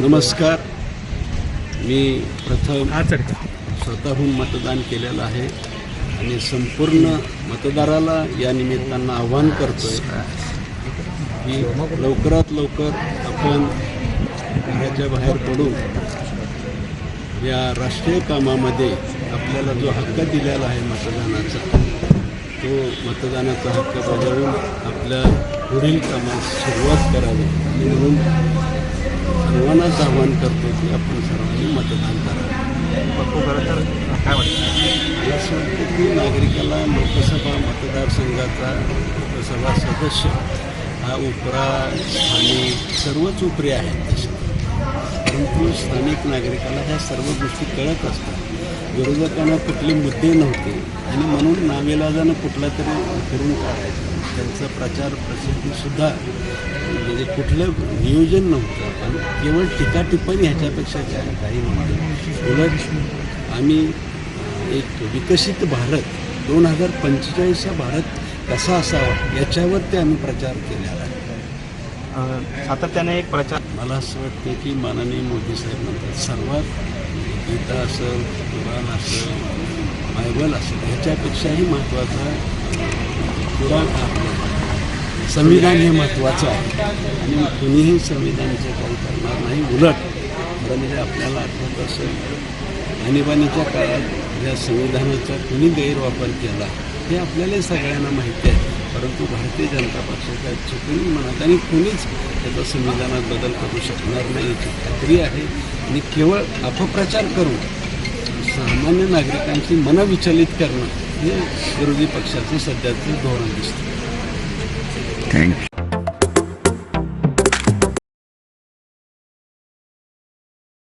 नमस्कार. मी प्रथम स्वतःहून मतदान केलेलं आहे आणि संपूर्ण मतदाराला या निमित्तानं आव्हान करतोय की लवकरात लवकर आपण घराच्या बाहेर पडून या राष्ट्रीय कामामध्ये आपल्याला जो हक्क दिलेला आहे मतदानाचा, तो मतदानाचा हक्क बजावून आपल्या पुढील कामास सुरुवात करावी. आणि म्हणून सर्वांनाच आवाहन करतो की आपण सर्वांनी मतदान करावे. काय वाटतं? मला असं वाटतं की नागरिकाला लोकसभा मतदारसंघाचा लोकसभा सदस्य हा उपरा स्थानिक सर्वच उपरी आहेत तसे, परंतु स्थानिक नागरिकाला ह्या सर्व गोष्टी कळत असतात. विरोधकांना कुठले मुद्दे नव्हते आणि म्हणून नावेलाजानं कुठला तरी करून काढायचं. त्यांचा प्रचार प्रसिद्धीसुद्धा म्हणजे कुठलं नियोजन नव्हतं, पण केवळ टीकाटिप्पणी ह्याच्यापेक्षा काही नव्हतं. उलट आम्ही एक विकसित भारत 2045 भारत कसा असावा याच्यावर ते आम्ही प्रचार केलेला आहे. सातत्याने एक प्रचार. मला असं वाटतं की माननीय मोदी साहेब म्हणतात सर्वात गीता असेल, कुराण असेल, बायबल असेल, ह्याच्यापेक्षाही महत्त्वाचा कुराण आपलं संविधान हे महत्त्वाचं आहे आणि कुणीही संविधानाचं काही करणार नाही. उलट म्हणजे आपल्याला आठवत असेल आणीबाणीच्या काळात या संविधानाचा कुणी गैरवापर केला हे आपल्याला सगळ्यांना माहिती आहे, परंतु भारतीय जनता पक्षाच्या चुकून म्हणत आणि कुणीच त्याचा संविधानात बदल करू शकणार नाही याची खात्री आहे. आणि केवळ अपप्रचार करून सामान्य नागरिकांची मनं विचलित करणं हे विरोधी पक्षाचं सध्याचं धोरण दिसतं. थँक्यू.